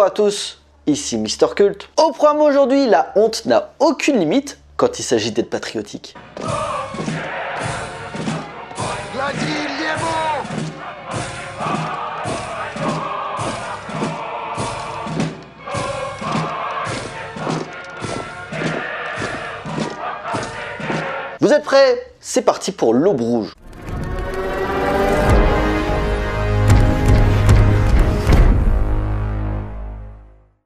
Bonjour à tous, ici Mister Cult. Au programme aujourd'hui, la honte n'a aucune limite quand il s'agit d'être patriotique. Vous êtes prêts? C'est parti pour l'Aube Rouge.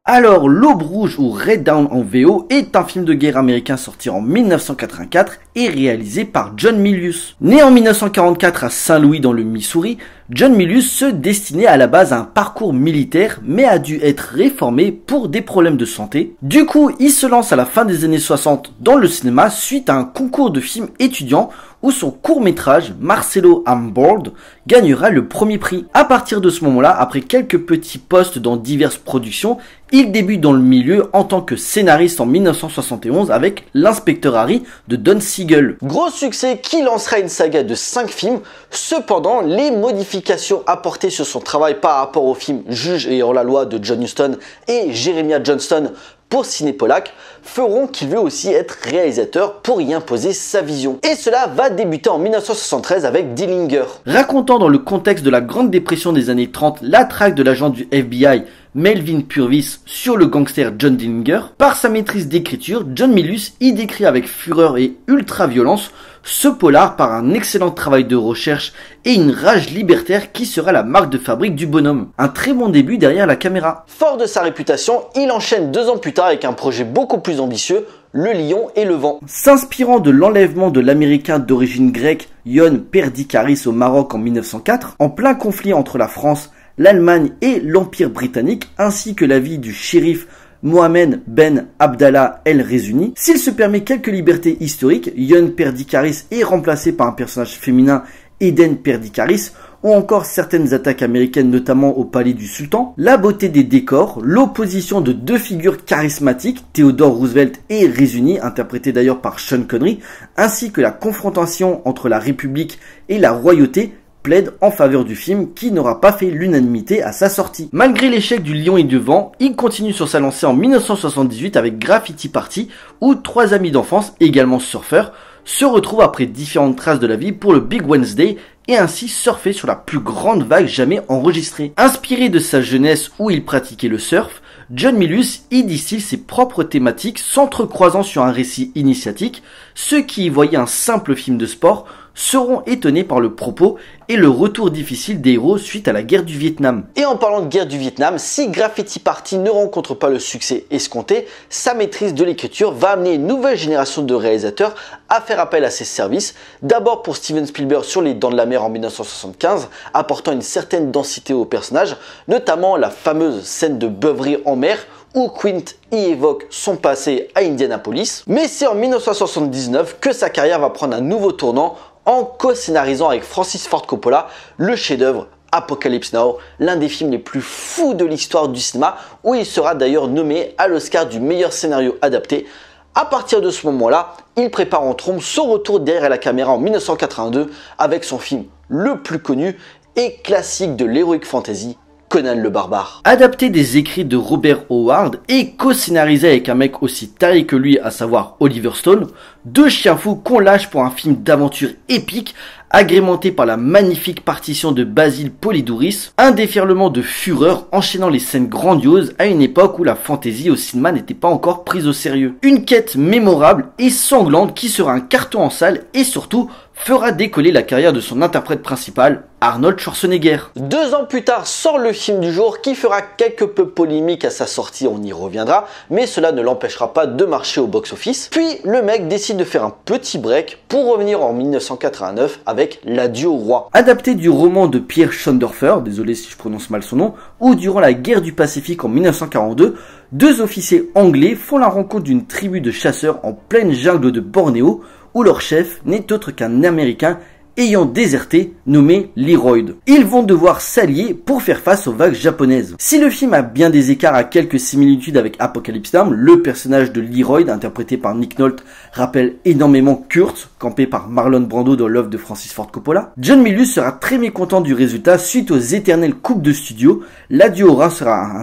Alors, L'Aube Rouge ou Red Dawn en VO est un film de guerre américain sorti en 1984 et réalisé par John Milius. Né en 1944 à Saint-Louis dans le Missouri, John Milius se destinait à la base à un parcours militaire mais a dû être réformé pour des problèmes de santé. Du coup, il se lance à la fin des années 60 dans le cinéma suite à un concours de films étudiants où son court-métrage Marcello I'm Bored gagnera le premier prix. À partir de ce moment-là, après quelques petits postes dans diverses productions, il débute dans le milieu en tant que scénariste en 1971 avec L'Inspecteur Harry de Don Siegel. Gros succès qui lancera une saga de 5 films, cependant les modifications apportées sur son travail par rapport au film Juge et hors-la-loi de John Huston et Jeremiah Johnston pour Ciné Pollack feront qu'il veut aussi être réalisateur pour y imposer sa vision. Et cela va débuter en 1973 avec Dillinger. Racontant dans le contexte de la Grande Dépression des années 30 la traque de l'agent du FBI Melvin Purvis sur le gangster John Dillinger, par sa maîtrise d'écriture, John Milius y décrit avec fureur et ultra-violence ce polar par un excellent travail de recherche et une rage libertaire qui sera la marque de fabrique du bonhomme. Un très bon début derrière la caméra. Fort de sa réputation, il enchaîne 2 ans plus tard avec un projet beaucoup plus ambitieux, Le Lion et le Vent. S'inspirant de l'enlèvement de l'américain d'origine grecque Ion Perdikaris au Maroc en 1904, en plein conflit entre la France, l'Allemagne et l'Empire britannique, ainsi que la vie du shérif Mohamed Ben Abdallah el-Rezuni. S'il se permet quelques libertés historiques, Ion Perdikaris est remplacé par un personnage féminin, Eden Perdikaris, ou encore certaines attaques américaines, notamment au palais du sultan, la beauté des décors, l'opposition de 2 figures charismatiques, Theodore Roosevelt et Rezuni, interprétés d'ailleurs par Sean Connery, ainsi que la confrontation entre la République et la royauté, plaide en faveur du film qui n'aura pas fait l'unanimité à sa sortie. Malgré l'échec du Lion et du Vent, il continue sur sa lancée en 1978 avec Graffiti Party où 3 amis d'enfance, également surfeurs, se retrouvent après différentes traces de la vie pour le Big Wednesday et ainsi surfer sur la plus grande vague jamais enregistrée. Inspiré de sa jeunesse où il pratiquait le surf, John Milius y distille ses propres thématiques s'entrecroisant sur un récit initiatique. Ceux qui y voyaient un simple film de sport seront étonnés par le propos et le retour difficile des héros suite à la guerre du Vietnam. Et en parlant de guerre du Vietnam, si Graffiti Party ne rencontre pas le succès escompté, sa maîtrise de l'écriture va amener une nouvelle génération de réalisateurs à faire appel à ses services. D'abord pour Steven Spielberg sur Les Dents de la Mer en 1975, apportant une certaine densité au personnage, notamment la fameuse scène de beuverie en mer où Quint y évoque son passé à Indianapolis. Mais c'est en 1979 que sa carrière va prendre un nouveau tournant en co-scénarisant avec Francis Ford Coppola le chef-d'œuvre Apocalypse Now, l'un des films les plus fous de l'histoire du cinéma, où il sera d'ailleurs nommé à l'Oscar du meilleur scénario adapté. À partir de ce moment-là, il prépare en trompe son retour derrière la caméra en 1982 avec son film le plus connu et classique de l'heroic fantasy, Conan le Barbare. Adapté des écrits de Robert Howard et co-scénarisé avec un mec aussi taré que lui, à savoir Oliver Stone, 2 chiens fous qu'on lâche pour un film d'aventure épique agrémenté par la magnifique partition de Basil Polidouris, un déferlement de fureur enchaînant les scènes grandioses à une époque où la fantaisie au cinéma n'était pas encore prise au sérieux. Une quête mémorable et sanglante qui sera un carton en salle et surtout fera décoller la carrière de son interprète principal, Arnold Schwarzenegger. 2 ans plus tard sort le film du jour qui fera quelque peu polémique à sa sortie, on y reviendra, mais cela ne l'empêchera pas de marcher au box-office. Puis le mec décide de faire un petit break pour revenir en 1989 avec L'Adieu au roi. Adapté du roman de Pierre Schondorfer, désolé si je prononce mal son nom, où durant la guerre du Pacifique en 1942, 2 officiers anglais font la rencontre d'une tribu de chasseurs en pleine jungle de Bornéo, où leur chef n'est autre qu'un Américain ayant déserté, nommé Leroyd. Ils vont devoir s'allier pour faire face aux vagues japonaises. Si le film a bien des écarts à quelques similitudes avec Apocalypse Now, le personnage de Leroyd, interprété par Nick Nolte, rappelle énormément Kurt, campé par Marlon Brando dans l'œuvre de Francis Ford Coppola. John Milius sera très mécontent du résultat suite aux éternelles coupes de studio. L'Adieu au roi sera un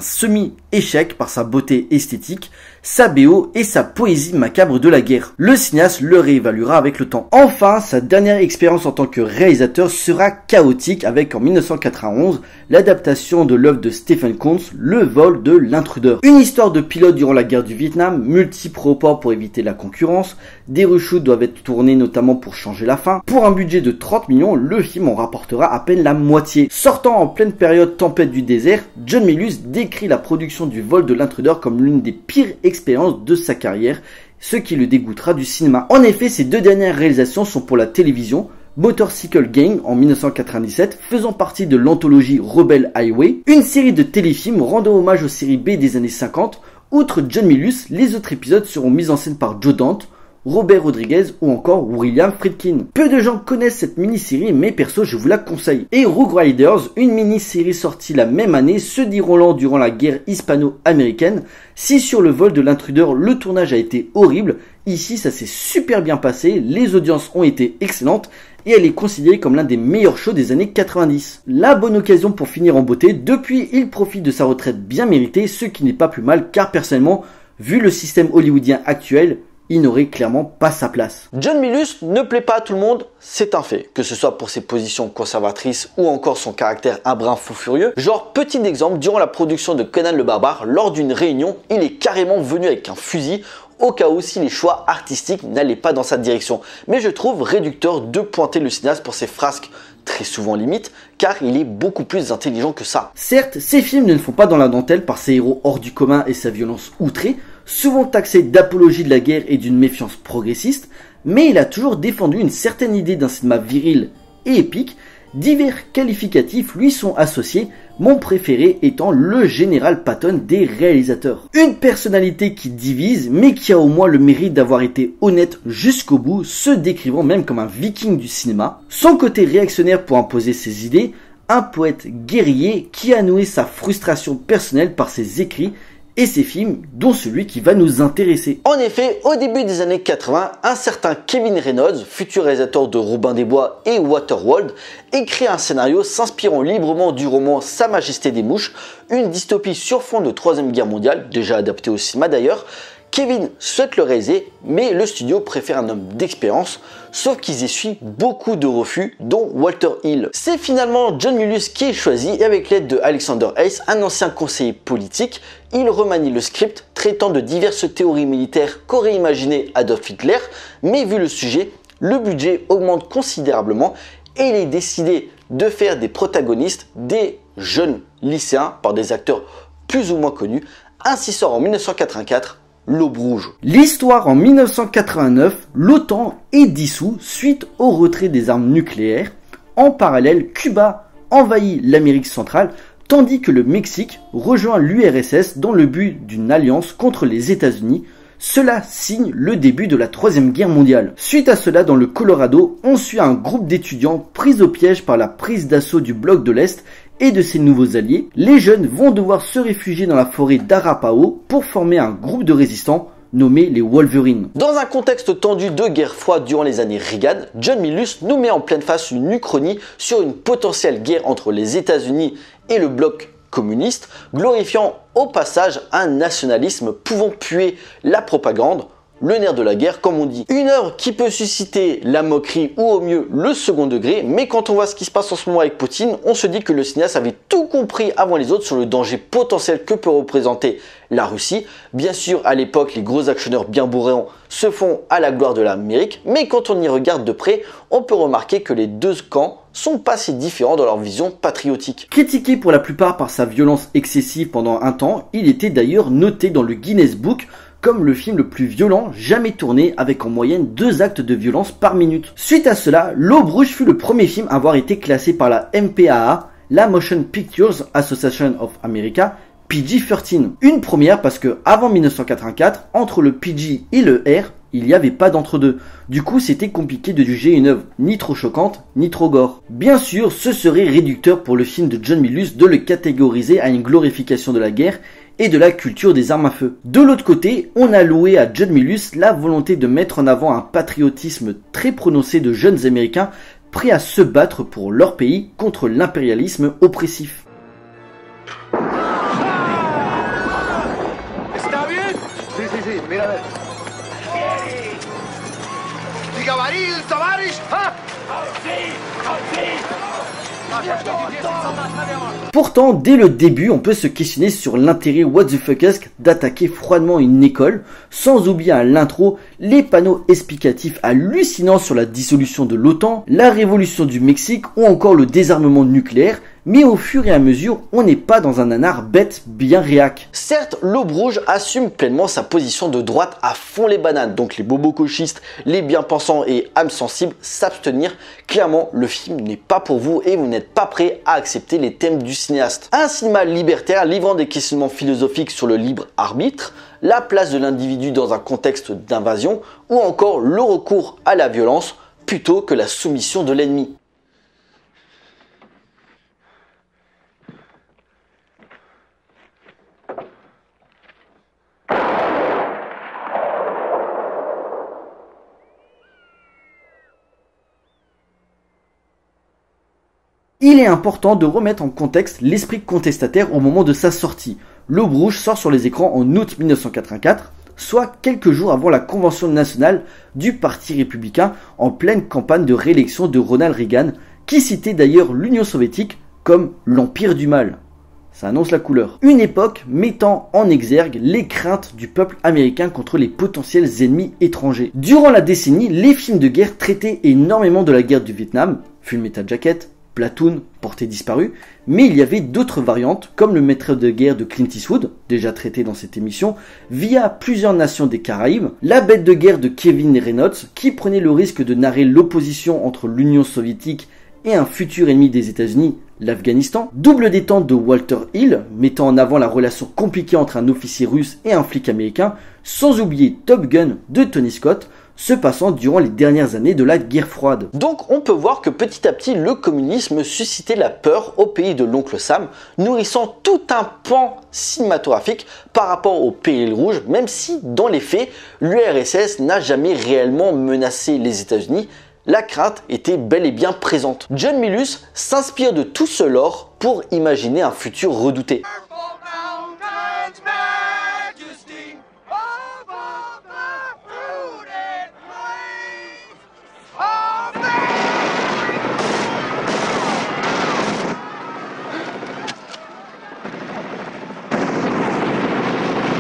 échec par sa beauté esthétique, sa BO et sa poésie macabre de la guerre. Le cinéaste le réévaluera avec le temps. Enfin, sa dernière expérience en tant que réalisateur sera chaotique avec en 1991 l'adaptation de l'œuvre de Stephen Kuntz, Le vol de l'intrudeur. Une histoire de pilote durant la guerre du Vietnam, multiples reports pour éviter la concurrence, des reshoots doivent être tournés notamment pour changer la fin. Pour un budget de 30 millions, le film en rapportera à peine la moitié. Sortant en pleine période tempête du désert, John Milius décrit la production du vol de l'intrudeur comme l'une des pires expériences de sa carrière, ce qui le dégoûtera du cinéma. En effet, ces deux dernières réalisations sont pour la télévision, Motorcycle Gang en 1997, faisant partie de l'anthologie Rebel Highway, une série de téléfilms rendant hommage aux séries B des années 50. Outre John Milius, les autres épisodes seront mis en scène par Joe Dante, Robert Rodriguez ou encore William Friedkin. Peu de gens connaissent cette mini-série, mais perso je vous la conseille. Et Rogue Riders, une mini-série sortie la même année, se déroulant durant la guerre hispano-américaine. Si sur le vol de l'intrudeur le tournage a été horrible, ici ça s'est super bien passé, les audiences ont été excellentes et elle est considérée comme l'un des meilleurs shows des années 90. La bonne occasion pour finir en beauté, depuis il profite de sa retraite bien méritée, ce qui n'est pas plus mal car personnellement, vu le système hollywoodien actuel, il n'aurait clairement pas sa place. John Milius ne plaît pas à tout le monde, c'est un fait. Que ce soit pour ses positions conservatrices ou encore son caractère un brin fou furieux. Genre, petit exemple, durant la production de Conan le Barbare, lors d'une réunion, il est carrément venu avec un fusil au cas où si les choix artistiques n'allaient pas dans sa direction. Mais je trouve réducteur de pointer le cinéaste pour ses frasques très souvent limites, car il est beaucoup plus intelligent que ça. Certes, ces films ne le font pas dans la dentelle par ses héros hors du commun et sa violence outrée, souvent taxé d'apologie de la guerre et d'une méfiance progressiste, mais il a toujours défendu une certaine idée d'un cinéma viril et épique. Divers qualificatifs lui sont associés, mon préféré étant le général Patton des réalisateurs. Une personnalité qui divise, mais qui a au moins le mérite d'avoir été honnête jusqu'au bout, se décrivant même comme un viking du cinéma. Son côté réactionnaire pour imposer ses idées, un poète guerrier qui a noué sa frustration personnelle par ses écrits et ses films, dont celui qui va nous intéresser. En effet, au début des années 80, un certain Kevin Reynolds, futur réalisateur de Robin des Bois et Waterworld, écrit un scénario s'inspirant librement du roman Sa Majesté des Mouches, une dystopie sur fond de Troisième Guerre mondiale, déjà adaptée au cinéma d'ailleurs. Kevin souhaite le réaliser, mais le studio préfère un homme d'expérience, sauf qu'ils essuient beaucoup de refus, dont Walter Hill. C'est finalement John Milius qui est choisi, et avec l'aide de Alexander Hayes, un ancien conseiller politique, il remanie le script, traitant de diverses théories militaires qu'aurait imaginé Adolf Hitler, mais vu le sujet, le budget augmente considérablement, et il est décidé de faire des protagonistes des jeunes lycéens par des acteurs plus ou moins connus. Ainsi sort en 1984 L'Aube rouge. L'histoire en 1989, l'OTAN est dissous suite au retrait des armes nucléaires. En parallèle, Cuba envahit l'Amérique centrale, tandis que le Mexique rejoint l'URSS dans le but d'une alliance contre les États-Unis. Cela signe le début de la Troisième Guerre mondiale. Suite à cela, dans le Colorado, on suit un groupe d'étudiants pris au piège par la prise d'assaut du bloc de l'Est et de ses nouveaux alliés. Les jeunes vont devoir se réfugier dans la forêt d'Arapaho pour former un groupe de résistants nommé les Wolverines. Dans un contexte tendu de guerre froide durant les années Reagan, John Milius nous met en pleine face une uchronie sur une potentielle guerre entre les États-Unis et le bloc communiste, glorifiant au passage un nationalisme pouvant puer la propagande, le nerf de la guerre comme on dit. Une œuvre qui peut susciter la moquerie ou au mieux le second degré, mais quand on voit ce qui se passe en ce moment avec Poutine, on se dit que le cinéaste avait tout compris avant les autres sur le danger potentiel que peut représenter la Russie. Bien sûr, à l'époque, les gros actionneurs bien bourrins se font à la gloire de l'Amérique, mais quand on y regarde de près, on peut remarquer que les deux camps sont pas si différents dans leur vision patriotique. Critiqué pour la plupart par sa violence excessive pendant un temps, il était d'ailleurs noté dans le Guinness Book comme le film le plus violent jamais tourné, avec en moyenne 2 actes de violence par minute. Suite à cela, L'Aube rouge fut le premier film à avoir été classé par la MPAA, la Motion Pictures Association of America, PG-13. Une première parce que avant 1984, entre le PG et le R, il n'y avait pas d'entre-deux. Du coup, c'était compliqué de juger une œuvre ni trop choquante, ni trop gore. Bien sûr, ce serait réducteur pour le film de John Milius de le catégoriser à une glorification de la guerre et de la culture des armes à feu. De l'autre côté, on a loué à John Milius la volonté de mettre en avant un patriotisme très prononcé de jeunes Américains prêts à se battre pour leur pays contre l'impérialisme oppressif. Pourtant, dès le début, on peut se questionner sur l'intérêt what the fuckesque d'attaquer froidement une école, sans oublier à l'intro les panneaux explicatifs hallucinants sur la dissolution de l'OTAN, la révolution du Mexique ou encore le désarmement nucléaire, mais au fur et à mesure, on n'est pas dans un nanar bête bien réac. Certes, l'Aube Rouge assume pleinement sa position de droite à fond les bananes, donc les bobos gauchistes, les bien-pensants et âmes sensibles s'abstenir. Clairement, le film n'est pas pour vous et vous n'êtes pas prêt à accepter les thèmes du cinéaste. Un cinéma libertaire livrant des questionnements philosophiques sur le libre arbitre, la place de l'individu dans un contexte d'invasion ou encore le recours à la violence plutôt que la soumission de l'ennemi. Il est important de remettre en contexte l'esprit contestataire au moment de sa sortie. L'Aube Rouge sort sur les écrans en août 1984, soit quelques jours avant la convention nationale du Parti républicain en pleine campagne de réélection de Ronald Reagan, qui citait d'ailleurs l'Union soviétique comme l'empire du mal. Ça annonce la couleur. Une époque mettant en exergue les craintes du peuple américain contre les potentiels ennemis étrangers. Durant la décennie, les films de guerre traitaient énormément de la guerre du Vietnam, Full Metal Jacket, Platoon, Portée disparue, mais il y avait d'autres variantes comme le maître de guerre de Clint Eastwood, déjà traité dans cette émission, via plusieurs nations des Caraïbes, la bête de guerre de Kevin Reynolds qui prenait le risque de narrer l'opposition entre l'Union soviétique et un futur ennemi des États-Unis, l'Afghanistan, double détente de Walter Hill, mettant en avant la relation compliquée entre un officier russe et un flic américain, sans oublier Top Gun de Tony Scott, se passant durant les dernières années de la guerre froide. Donc on peut voir que petit à petit le communisme suscitait la peur au pays de l'oncle Sam, nourrissant tout un pan cinématographique par rapport au péril rouge, même si dans les faits l'URSS n'a jamais réellement menacé les États-Unis. La crainte était bel et bien présente. John Milius s'inspire de tout ce lore pour imaginer un futur redouté.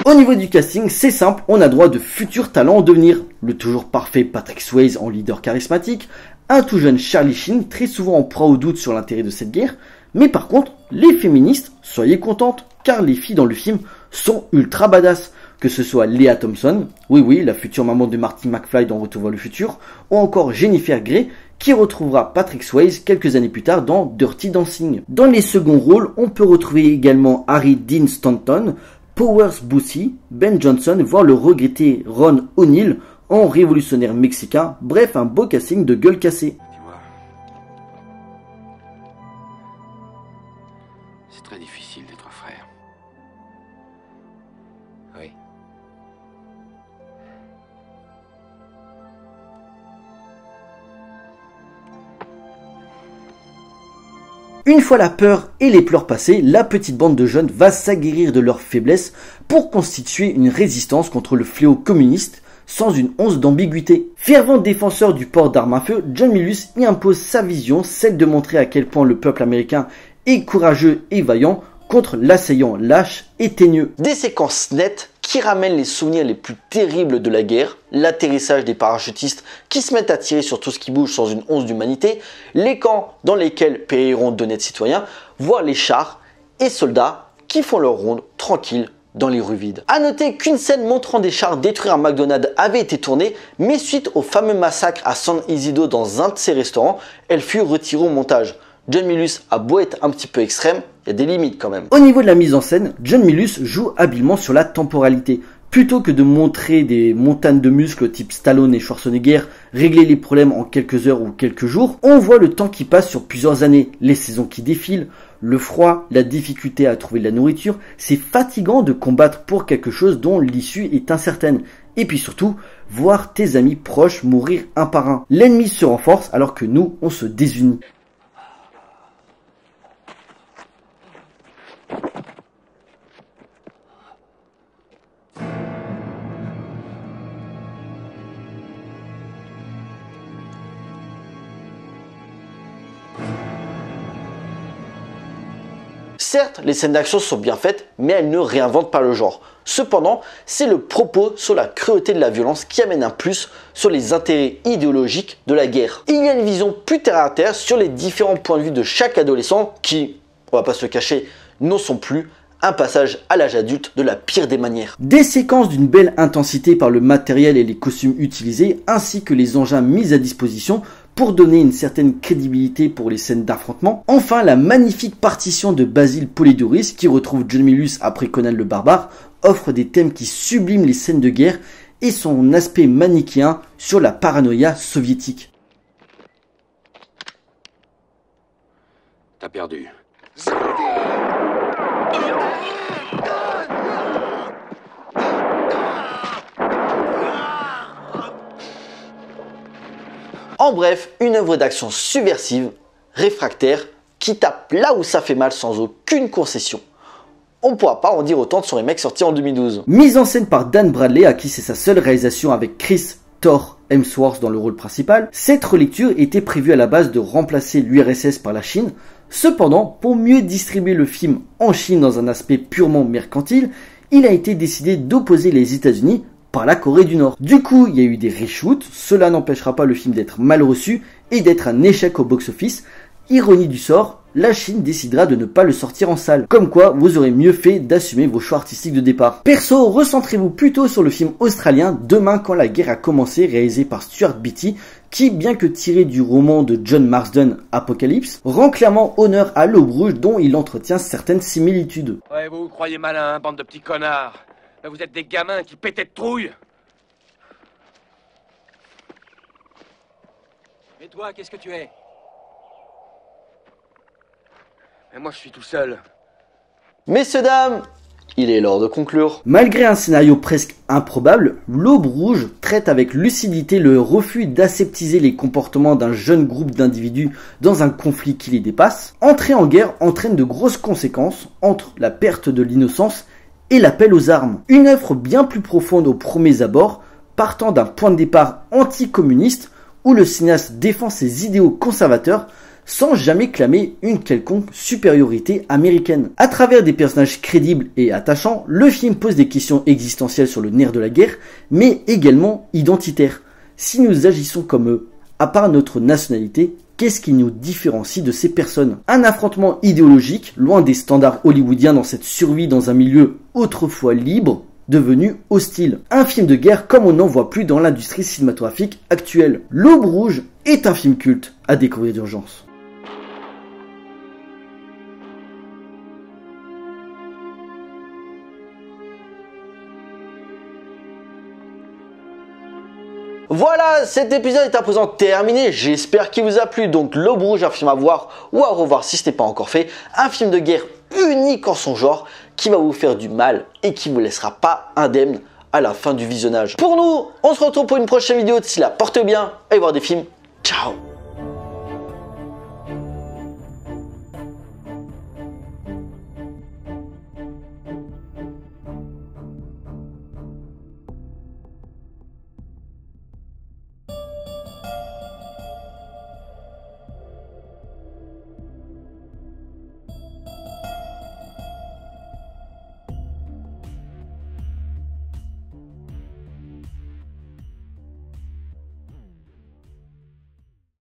Au niveau du casting, c'est simple, on a droit de futurs talents en devenir. Le toujours parfait Patrick Swayze en leader charismatique, un tout jeune Charlie Sheen très souvent en proie au doute sur l'intérêt de cette guerre, mais par contre, les féministes, soyez contentes, car les filles dans le film sont ultra badass. Que ce soit Lea Thompson, oui, la future maman de Marty McFly dans Retour vers le futur, ou encore Jennifer Grey, qui retrouvera Patrick Swayze quelques années plus tard dans Dirty Dancing. Dans les seconds rôles, on peut retrouver également Harry Dean Stanton, Powers Boosie, Ben Johnson, voire le regretté Ron O'Neill en révolutionnaire mexicain, bref un beau casting de gueule cassée. Tu vois, c'est très difficile d'être frère. Oui. Une fois la peur et les pleurs passés, la petite bande de jeunes va s'aguerrir de leurs faiblesses pour constituer une résistance contre le fléau communiste sans une once d'ambiguïté. Fervent défenseur du port d'armes à feu, John Milius y impose sa vision, celle de montrer à quel point le peuple américain est courageux et vaillant contre l'assaillant lâche et teigneux. Des séquences nettes qui ramènent les souvenirs les plus terribles de la guerre, l'atterrissage des parachutistes qui se mettent à tirer sur tout ce qui bouge sans une once d'humanité, les camps dans lesquels périront d'honnêtes citoyens, voire les chars et soldats qui font leur ronde tranquille dans les rues vides. A noter qu'une scène montrant des chars détruire un McDonald's avait été tournée, mais suite au fameux massacre à San Isidro dans un de ses restaurants, elle fut retirée au montage. John Milius a beau être un petit peu extrême, il y a des limites quand même. Au niveau de la mise en scène, John Milius joue habilement sur la temporalité. Plutôt que de montrer des montagnes de muscles type Stallone et Schwarzenegger régler les problèmes en quelques heures ou quelques jours, on voit le temps qui passe sur plusieurs années, les saisons qui défilent, le froid, la difficulté à trouver de la nourriture. C'est fatigant de combattre pour quelque chose dont l'issue est incertaine. Et puis surtout, voir tes amis proches mourir un par un. L'ennemi se renforce alors que nous, on se désunit. Certes, les scènes d'action sont bien faites, mais elles ne réinventent pas le genre. Cependant, c'est le propos sur la cruauté de la violence qui amène un plus sur les intérêts idéologiques de la guerre. Il y a une vision plus terre à terre sur les différents points de vue de chaque adolescent qui, on va pas se le cacher, n'en sont plus un passage à l'âge adulte de la pire des manières. Des séquences d'une belle intensité par le matériel et les costumes utilisés, ainsi que les engins mis à disposition pour donner une certaine crédibilité pour les scènes d'affrontement. Enfin, la magnifique partition de Basil Polidoris, qui retrouve John Milius après Conan le Barbare, offre des thèmes qui subliment les scènes de guerre et son aspect manichéen sur la paranoïa soviétique. T'as perdu. En bref, une œuvre d'action subversive, réfractaire, qui tape là où ça fait mal sans aucune concession. On ne pourra pas en dire autant de son remake sorti en 2012. Mise en scène par Dan Bradley, à qui c'est sa seule réalisation avec Chris Thor Hemsworth dans le rôle principal, cette relecture était prévue à la base de remplacer l'URSS par la Chine. Cependant, pour mieux distribuer le film en Chine dans un aspect purement mercantile, il a été décidé d'opposer les États-Unis par la Corée du Nord. Du coup, il y a eu des reshoots, cela n'empêchera pas le film d'être mal reçu et d'être un échec au box-office. Ironie du sort, la Chine décidera de ne pas le sortir en salle. Comme quoi, vous aurez mieux fait d'assumer vos choix artistiques de départ. Perso, recentrez-vous plutôt sur le film australien Demain quand la guerre a commencé, réalisé par Stuart Beattie, qui, bien que tiré du roman de John Marsden Apocalypse, rend clairement honneur à l'Aube Rouge dont il entretient certaines similitudes. Ouais, vous croyez malin, bande de petits connards. Mais vous êtes des gamins qui pétaient de trouille. Et toi, qu'est-ce que tu es? Mais moi, je suis tout seul. Messieurs, dames, il est l'heure de conclure. Malgré un scénario presque improbable, l'Aube Rouge traite avec lucidité le refus d'aseptiser les comportements d'un jeune groupe d'individus dans un conflit qui les dépasse. Entrer en guerre entraîne de grosses conséquences entre la perte de l'innocence et l'appel aux armes. Une œuvre bien plus profonde aux premiers abords, partant d'un point de départ anticommuniste où le cinéaste défend ses idéaux conservateurs sans jamais clamer une quelconque supériorité américaine. À travers des personnages crédibles et attachants, le film pose des questions existentielles sur le nerf de la guerre, mais également identitaires. Si nous agissons comme eux, à part notre nationalité, qu'est-ce qui nous différencie de ces personnes? Un affrontement idéologique, loin des standards hollywoodiens dans cette survie dans un milieu autrefois libre, devenu hostile. Un film de guerre comme on n'en voit plus dans l'industrie cinématographique actuelle. L'Aube Rouge est un film culte à découvrir d'urgence. Voilà, cet épisode est à présent terminé, j'espère qu'il vous a plu. Donc l'Aube Rouge, un film à voir ou à revoir si ce n'est pas encore fait. Un film de guerre unique en son genre qui va vous faire du mal et qui ne vous laissera pas indemne à la fin du visionnage. Pour nous, on se retrouve pour une prochaine vidéo. D'ici là, portez bien, allez voir des films. Ciao.